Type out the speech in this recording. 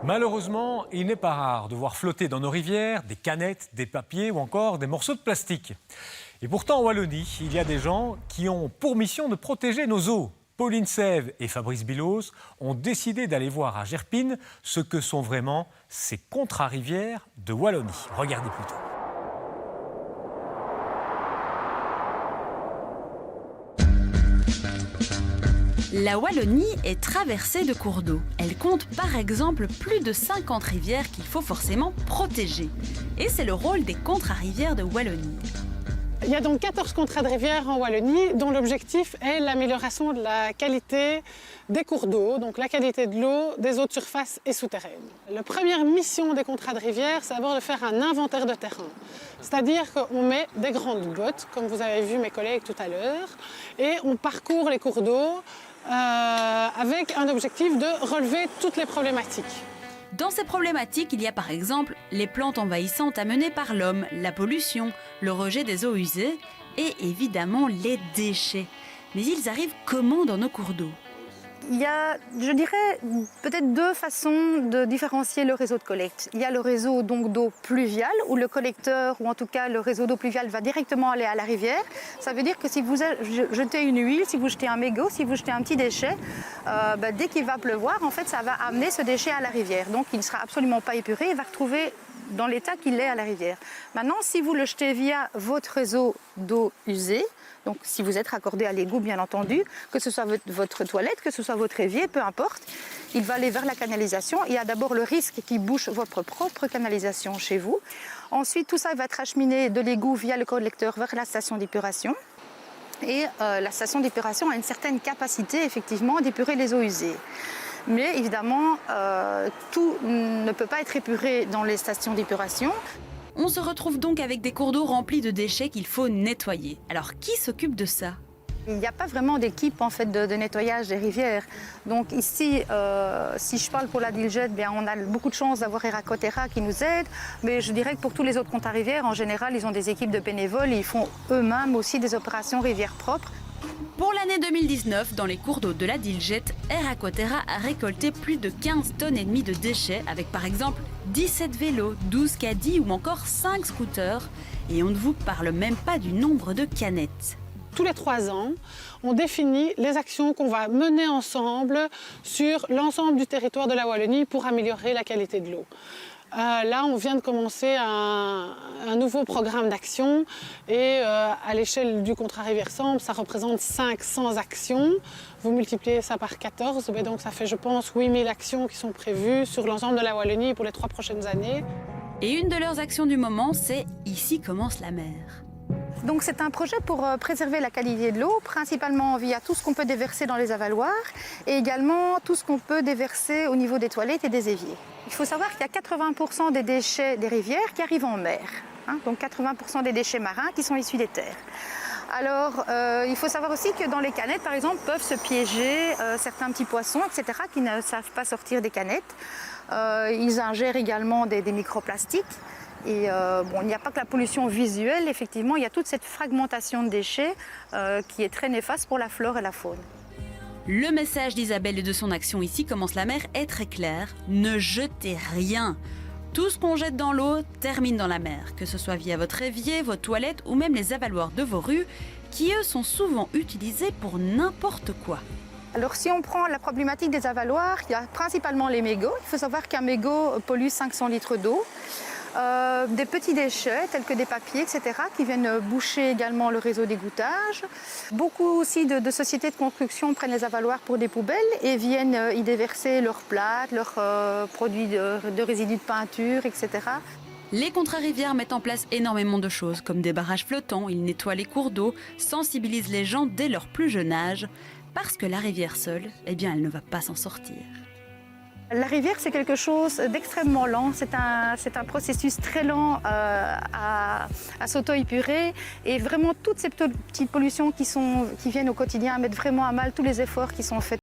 Malheureusement, il n'est pas rare de voir flotter dans nos rivières des canettes, des papiers ou encore des morceaux de plastique. Et pourtant, en Wallonie, il y a des gens qui ont pour mission de protéger nos eaux. Pauline Sève et Fabrice Bilos ont décidé d'aller voir à Gerpine ce que sont vraiment ces contrarivières de Wallonie. Regardez plutôt. La Wallonie est traversée de cours d'eau. Elle compte par exemple plus de 50 rivières qu'il faut forcément protéger. Et c'est le rôle des contrarivières de Wallonie. Il y a donc 14 contrats de rivière en Wallonie dont l'objectif est l'amélioration de la qualité des cours d'eau, donc la qualité de l'eau, des eaux de surface et souterraines. La première mission des contrats de rivière, c'est d'abord de faire un inventaire de terrain. C'est-à-dire qu'on met des grandes bottes, comme vous avez vu mes collègues tout à l'heure, et on parcourt les cours d'eau avec un objectif de relever toutes les problématiques. Dans ces problématiques, il y a par exemple les plantes envahissantes amenées par l'homme, la pollution, le rejet des eaux usées et évidemment les déchets. Mais ils arrivent comment dans nos cours d'eau ? Il y a, je dirais, peut-être deux façons de différencier le réseau de collecte. Il y a le réseau donc d'eau pluviale, où le collecteur, ou en tout cas le réseau d'eau pluviale, va directement aller à la rivière. Ça veut dire que si vous jetez une huile, si vous jetez un mégot, si vous jetez un petit déchet, dès qu'il va pleuvoir, en fait, ça va amener ce déchet à la rivière. Donc il ne sera absolument pas épuré, il va retrouver dans l'état qu'il est à la rivière. Maintenant, si vous le jetez via votre réseau d'eau usée, donc si vous êtes raccordé à l'égout bien entendu, que ce soit votre toilette, que ce soit votre évier, peu importe, il va aller vers la canalisation. Il y a d'abord le risque qu'il bouche votre propre canalisation chez vous. Ensuite, tout ça va être acheminé de l'égout via le collecteur vers la station d'épuration. Et la station d'épuration a une certaine capacité effectivement d'épurer les eaux usées. Mais évidemment, tout ne peut pas être épuré dans les stations d'épuration. On se retrouve donc avec des cours d'eau remplis de déchets qu'il faut nettoyer. Alors qui s'occupe de ça ? Il n'y a pas vraiment d'équipe en fait de nettoyage des rivières. Donc ici, si je parle pour la Diljet, on a beaucoup de chance d'avoir Eracotera qui nous aide. Mais je dirais que pour tous les autres contrats rivières, en général, ils ont des équipes de bénévoles et ils font eux-mêmes aussi des opérations rivières propres. Pour l'année 2019, dans les cours d'eau de la Diljet, Eracotera a récolté plus de 15 tonnes et demie de déchets avec par exemple 17 vélos, 12 caddies ou encore 5 scooters. Et on ne vous parle même pas du nombre de canettes. Tous les 3 ans, on définit les actions qu'on va mener ensemble sur l'ensemble du territoire de la Wallonie pour améliorer la qualité de l'eau. Là, on vient de commencer un nouveau programme d'action et à l'échelle du contrat Rivière-Sambre, ça représente 500 actions. Vous multipliez ça par 14, donc ça fait, je pense, 8000 actions qui sont prévues sur l'ensemble de la Wallonie pour les 3 prochaines années. Et une de leurs actions du moment, c'est « Ici commence la mer ». Donc c'est un projet pour préserver la qualité de l'eau, principalement via tout ce qu'on peut déverser dans les avaloirs et également tout ce qu'on peut déverser au niveau des toilettes et des éviers. Il faut savoir qu'il y a 80% des déchets des rivières qui arrivent en mer, donc 80% des déchets marins qui sont issus des terres. Alors, il faut savoir aussi que dans les canettes, par exemple, peuvent se piéger certains petits poissons, etc., qui ne savent pas sortir des canettes. Ils ingèrent également des microplastiques. Et il n'y a pas que la pollution visuelle, effectivement, il y a toute cette fragmentation de déchets qui est très néfaste pour la flore et la faune. Le message d'Isabelle et de son action Ici commence la mer est très clair. Ne jetez rien. Tout ce qu'on jette dans l'eau termine dans la mer, que ce soit via votre évier, vos toilettes ou même les avaloirs de vos rues, qui eux sont souvent utilisés pour n'importe quoi. Alors si on prend la problématique des avaloirs, il y a principalement les mégots. Il faut savoir qu'un mégot pollue 500 litres d'eau. Des petits déchets tels que des papiers, etc., qui viennent boucher également le réseau d'égouttage. Beaucoup aussi de sociétés de construction prennent les avaloirs pour des poubelles et viennent y déverser leurs plates, leurs produits de résidus de peinture, etc. Les contrats rivières mettent en place énormément de choses, comme des barrages flottants, ils nettoient les cours d'eau, sensibilisent les gens dès leur plus jeune âge, parce que la rivière seule, elle ne va pas s'en sortir. La rivière, c'est quelque chose d'extrêmement lent. C'est un processus très lent à s'auto-épurer. Et vraiment, toutes ces petites pollutions qui viennent au quotidien mettent vraiment à mal tous les efforts qui sont faits.